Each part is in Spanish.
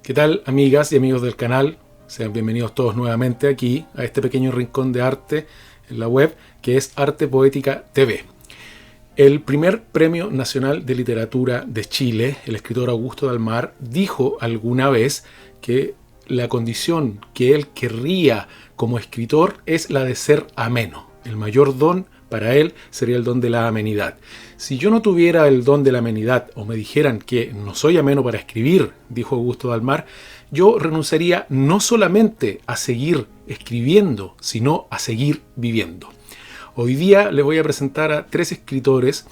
¿Qué tal, amigas y amigos del canal? Sean bienvenidos todos nuevamente aquí a este pequeño rincón de arte en la web que es Arte Poética TV. El primer Premio Nacional de Literatura de Chile, el escritor Augusto Dalmar, dijo alguna vez que la condición que él querría como escritor es la de ser ameno. El mayor don para él sería el don de la amenidad. Si yo no tuviera el don de la amenidad o me dijeran que no soy ameno para escribir, dijo Augusto Dalmar, yo renunciaría no solamente a seguir escribiendo, sino a seguir viviendo. Hoy día les voy a presentar a tres escritores,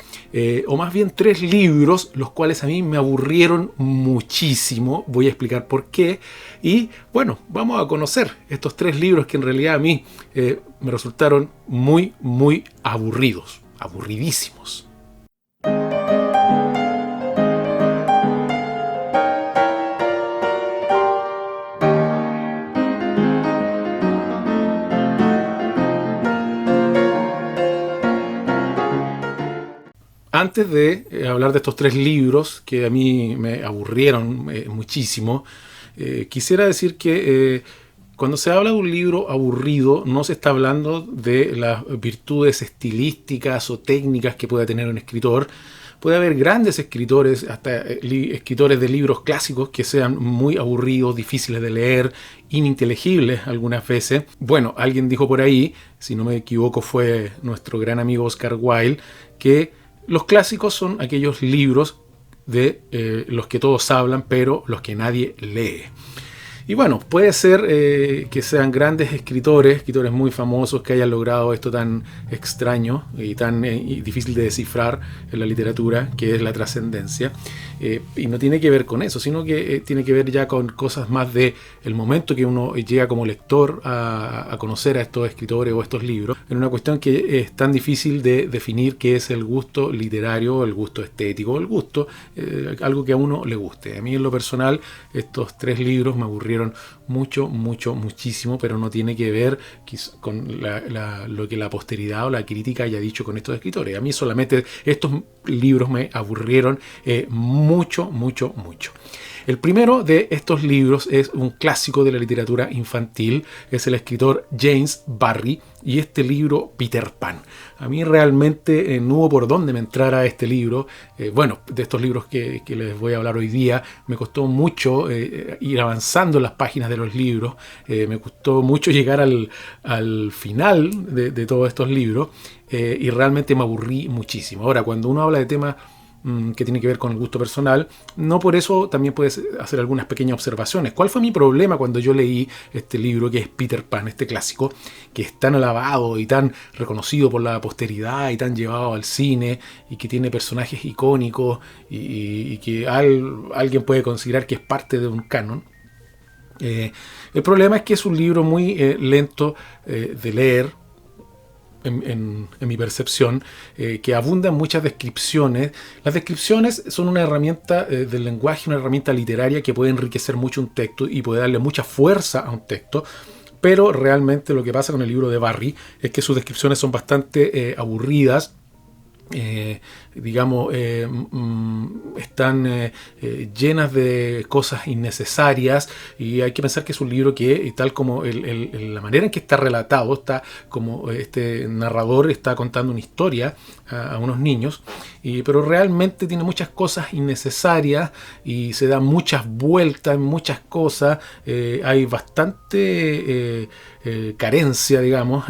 o más bien tres libros, los cuales a mí me aburrieron muchísimo. Voy a explicar por qué. Y bueno, vamos a conocer estos tres libros que en realidad a mí me resultaron muy aburridos, aburridísimos. Antes de hablar de estos tres libros que a mí me aburrieron muchísimo, quisiera decir que cuando se habla de un libro aburrido no se está hablando de las virtudes estilísticas o técnicas que pueda tener un escritor. Puede haber grandes escritores, hasta escritores de libros clásicos que sean muy aburridos, difíciles de leer, ininteligibles algunas veces. Bueno, alguien dijo por ahí, si no me equivoco fue nuestro gran amigo Oscar Wilde, que los clásicos son aquellos libros de los que todos hablan, pero los que nadie lee. Y bueno, puede ser que sean grandes escritores muy famosos que hayan logrado esto tan extraño y tan difícil de descifrar en la literatura, que es la trascendencia. Y no tiene que ver con eso, sino que tiene que ver ya con cosas más de el momento que uno llega como lector a conocer a estos escritores o estos libros, en una cuestión que es tan difícil de definir, que es el gusto literario, el gusto estético, el gusto, algo que a uno le guste. A mí en lo personal estos tres libros me aburrieron muchísimo, pero no tiene que ver con lo que la posteridad o la crítica haya dicho con estos escritores. A mí solamente estos libros me aburrieron mucho. El primero de estos libros es un clásico de la literatura infantil, es el escritor James Barrie y este libro Peter Pan. A mí realmente no hubo por dónde me entrara este libro. Bueno, de estos libros que les voy a hablar hoy día, me costó mucho ir avanzando en las páginas de los libros, me costó mucho llegar al final de todos estos libros y realmente me aburrí muchísimo. Ahora, cuando uno habla de temas que tiene que ver con el gusto personal, no por eso también puedes hacer algunas pequeñas observaciones. ¿Cuál fue mi problema cuando yo leí este libro que es Peter Pan, este clásico, que es tan alabado y tan reconocido por la posteridad y tan llevado al cine y que tiene personajes icónicos y que alguien puede considerar que es parte de un canon? El problema es que es un libro muy lento de leer, en mi percepción, que abunda en muchas descripciones. Las descripciones son una herramienta del lenguaje, una herramienta literaria que puede enriquecer mucho un texto y puede darle mucha fuerza a un texto, pero realmente lo que pasa con el libro de Barrie es que sus descripciones son bastante aburridas. Están llenas de cosas innecesarias y hay que pensar que es un libro que, tal como la manera en que está relatado, está como este narrador está contando una historia a unos niños, pero realmente tiene muchas cosas innecesarias y se da muchas vueltas en muchas cosas. Hay bastante carencia, digamos,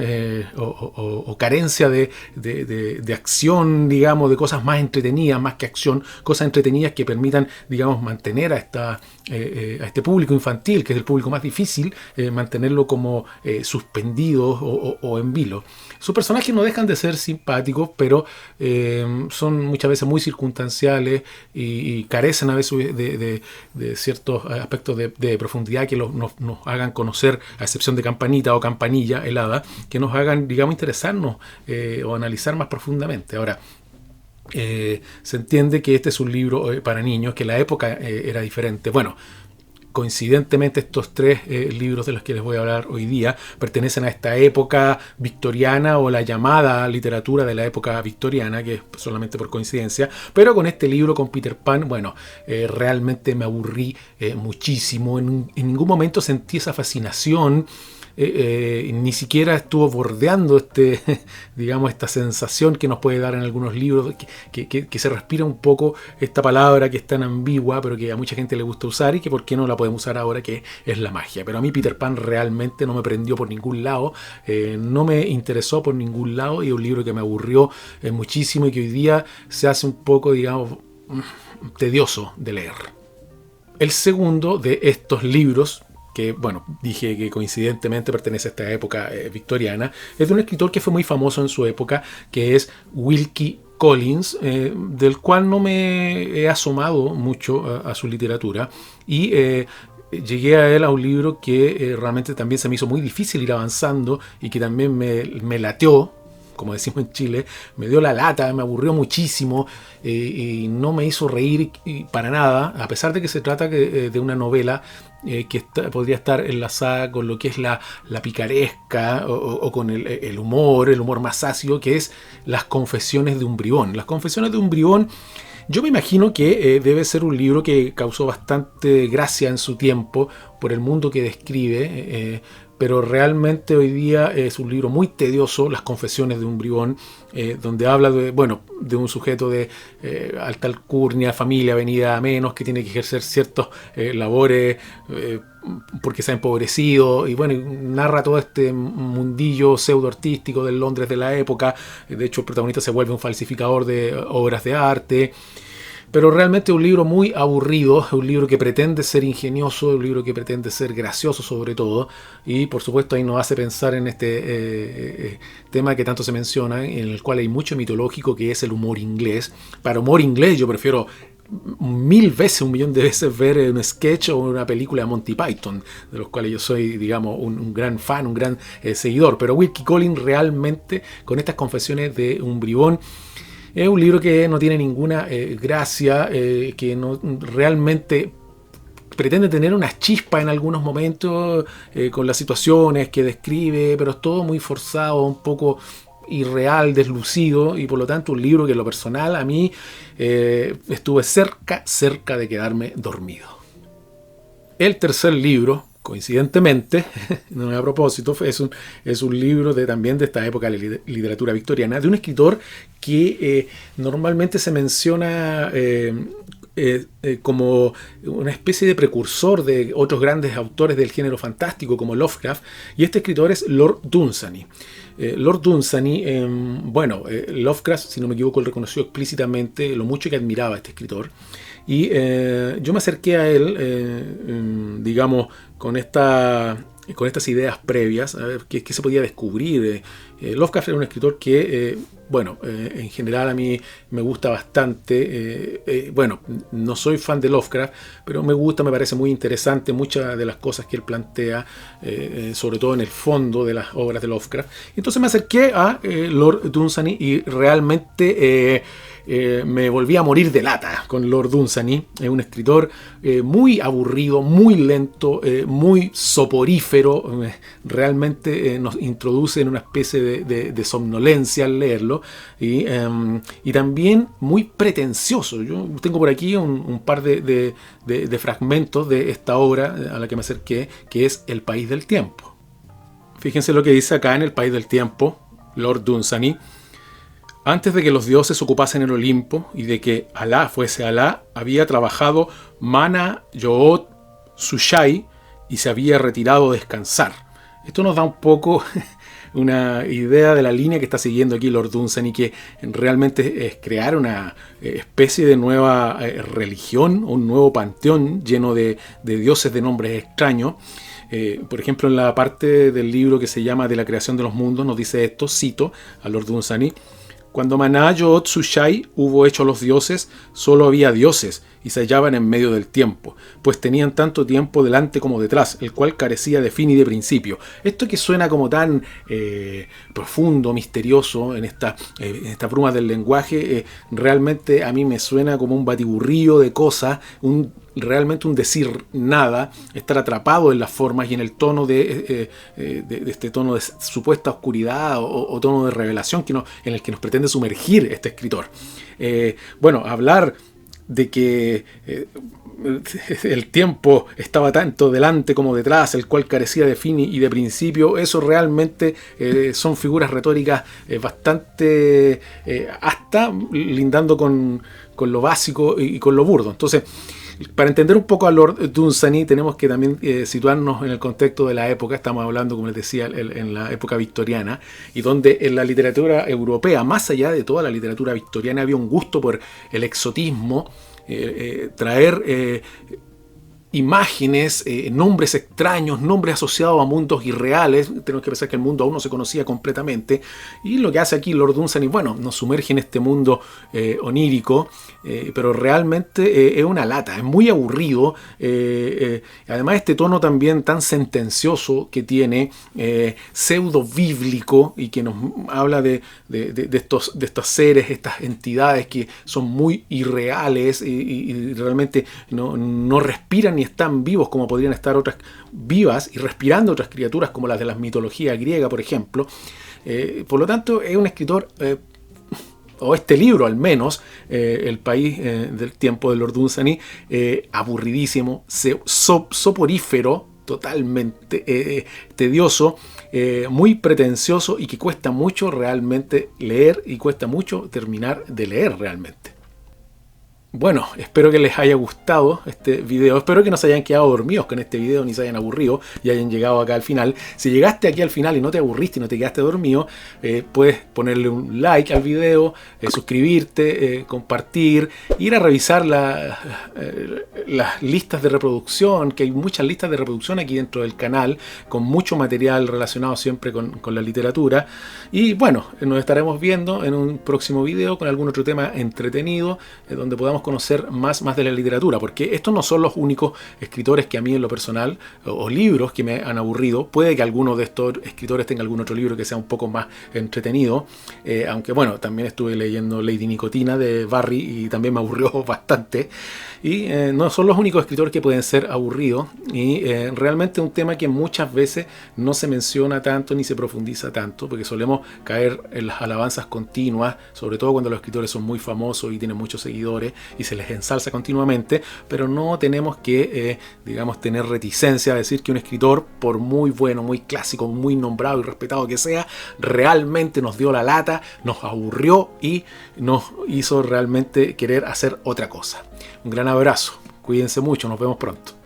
o carencia de acción, digamos, de cosas más entretenidas, más que acción, cosas entretenidas que permitan, digamos, mantener a este público infantil, que es el público más difícil, mantenerlo como suspendido o en vilo. Sus personajes no dejan de ser simpáticos, pero son muchas veces muy circunstanciales y carecen a veces de ciertos aspectos de profundidad que nos hagan conocer, a excepción de Campanita o Campanilla helada, que nos hagan, digamos, interesarnos o analizar más profundamente. Ahora, se entiende que este es un libro para niños, que la época era diferente. Bueno, coincidentemente estos tres libros de los que les voy a hablar hoy día pertenecen a esta época victoriana o la llamada literatura de la época victoriana, que es solamente por coincidencia, pero con este libro, con Peter Pan, bueno, realmente me aburrí muchísimo, en ningún momento sentí esa fascinación. Ni siquiera estuvo bordeando digamos, esta sensación que nos puede dar en algunos libros, que se respira un poco esta palabra que es tan ambigua, pero que a mucha gente le gusta usar y que por qué no la podemos usar ahora, que es la magia. Pero a mí Peter Pan realmente no me prendió por ningún lado, no me interesó por ningún lado, y es un libro que me aburrió muchísimo y que hoy día se hace un poco, digamos, tedioso de leer. El segundo de estos libros, que, bueno, dije que coincidentemente pertenece a esta época victoriana, es de un escritor que fue muy famoso en su época, que es Wilkie Collins, del cual no me he asomado mucho a su literatura, y llegué a él a un libro que realmente también se me hizo muy difícil ir avanzando y que también me lateó, como decimos en Chile, me dio la lata, me aburrió muchísimo y no me hizo reír para nada, a pesar de que se trata de una novela que podría estar enlazada con lo que es la picaresca o con el humor más ácido, que es Las confesiones de un bribón. Las confesiones de un bribón, yo me imagino que debe ser un libro que causó bastante gracia en su tiempo por el mundo que describe, pero realmente hoy día es un libro muy tedioso, Las confesiones de un bribón, donde habla de un sujeto de alta alcurnia, familia venida a menos, que tiene que ejercer ciertas labores porque se ha empobrecido, y bueno, narra todo este mundillo pseudo artístico del Londres de la época. De hecho, el protagonista se vuelve un falsificador de obras de arte. Pero realmente es un libro muy aburrido, es un libro que pretende ser ingenioso, es un libro que pretende ser gracioso sobre todo, y por supuesto ahí nos hace pensar en este tema que tanto se menciona, en el cual hay mucho mitológico, que es el humor inglés. Para humor inglés yo prefiero 1000 veces, 1.000.000 de veces ver un sketch o una película de Monty Python, de los cuales yo soy, digamos, un gran fan, un gran seguidor. Pero Wilkie Collins realmente, con estas confesiones de un bribón, es un libro que no tiene ninguna gracia, que no realmente pretende tener una chispa en algunos momentos con las situaciones que describe, pero es todo muy forzado, un poco irreal, deslucido, y por lo tanto un libro que en lo personal a mí estuve cerca de quedarme dormido. El tercer libro, coincidentemente, no a propósito, es un libro también de esta época de la literatura victoriana, de un escritor que normalmente se menciona como una especie de precursor de otros grandes autores del género fantástico como Lovecraft, y este escritor es Lord Dunsany. Lord Dunsany, Lovecraft, si no me equivoco, él reconoció explícitamente lo mucho que admiraba a este escritor. Y yo me acerqué a él, digamos, con estas ideas previas, a ver qué se podía descubrir. Lovecraft era un escritor que, en general a mí me gusta bastante. No soy fan de Lovecraft, pero me parece muy interesante muchas de las cosas que él plantea, sobre todo en el fondo de las obras de Lovecraft. Entonces me acerqué a Lord Dunsany y realmente me volví a morir de lata con Lord Dunsany. Es un escritor muy aburrido, muy lento, muy soporífero. Realmente nos introduce en una especie de somnolencia al leerlo, y también muy pretencioso. Yo tengo por aquí un par de fragmentos de esta obra a la que me acerqué, que es El País del Tiempo. Fíjense lo que dice acá en El País del Tiempo Lord Dunsany. Antes de que los dioses ocupasen el Olimpo y de que Alá fuese Alá, había trabajado Mana Yood Sushai y se había retirado a descansar. Esto nos da un poco una idea de la línea que está siguiendo aquí Lord Dunsany, que realmente es crear una especie de nueva religión, un nuevo panteón lleno de dioses de nombres extraños. Por ejemplo, en la parte del libro que se llama De la creación de los mundos, nos dice esto, cito a Lord Dunsany: cuando Mana Yood Sushai hubo hecho a los dioses, solo había dioses, y se hallaban en medio del tiempo, pues tenían tanto tiempo delante como detrás, el cual carecía de fin y de principio. Esto que suena como tan profundo, misterioso en esta bruma del lenguaje, realmente a mí me suena como un batiburrillo de cosas, realmente un decir nada, estar atrapado en las formas y en el tono de este tono de supuesta oscuridad o tono de revelación en el que nos pretende sumergir este escritor. Hablar de que el tiempo estaba tanto delante como detrás, el cual carecía de fin y de principio, eso realmente son figuras retóricas bastante hasta lindando con lo básico y con lo burdo. Entonces, para entender un poco a Lord Dunsany tenemos que también situarnos en el contexto de la época. Estamos hablando, como les decía, en la época victoriana, y donde en la literatura europea, más allá de toda la literatura victoriana, había un gusto por el exotismo, traer imágenes, nombres extraños, nombres asociados a mundos irreales. Tenemos que pensar que el mundo aún no se conocía completamente, y lo que hace aquí Lord Dunsany, nos sumerge en este mundo onírico, pero realmente es una lata, es muy aburrido. Además, este tono también tan sentencioso que tiene, pseudo bíblico, y que nos habla de estos seres, estas entidades que son muy irreales y realmente no respiran ni están vivos como podrían estar otras vivas y respirando otras criaturas como las de la mitología griega, por ejemplo. Por lo tanto, es un escritor, o este libro al menos, El país del tiempo de Lord Dunsany, aburridísimo, soporífero, totalmente tedioso, muy pretencioso, y que cuesta mucho realmente leer y cuesta mucho terminar de leer realmente. Bueno, espero que les haya gustado este video, espero que no se hayan quedado dormidos con este video ni se hayan aburrido y hayan llegado acá al final. Si llegaste aquí al final y no te aburriste y no te quedaste dormido, puedes ponerle un like al video, suscribirte, compartir, ir a revisar las listas de reproducción, que hay muchas listas de reproducción aquí dentro del canal, con mucho material relacionado siempre con la literatura. Y bueno, nos estaremos viendo en un próximo video con algún otro tema entretenido, donde podamos conocer más de la literatura, porque estos no son los únicos escritores que a mí en lo personal, o libros que me han aburrido. Puede que alguno de estos escritores tenga algún otro libro que sea un poco más entretenido, aunque también estuve leyendo Lady Nicotina de Barry y también me aburrió bastante. Y no son los únicos escritores que pueden ser aburridos, y realmente un tema que muchas veces no se menciona tanto ni se profundiza tanto, porque solemos caer en las alabanzas continuas, sobre todo cuando los escritores son muy famosos y tienen muchos seguidores y se les ensalza continuamente, pero no tenemos que, tener reticencia a decir que un escritor, por muy bueno, muy clásico, muy nombrado y respetado que sea, realmente nos dio la lata, nos aburrió y nos hizo realmente querer hacer otra cosa. Un gran abrazo, cuídense mucho, nos vemos pronto.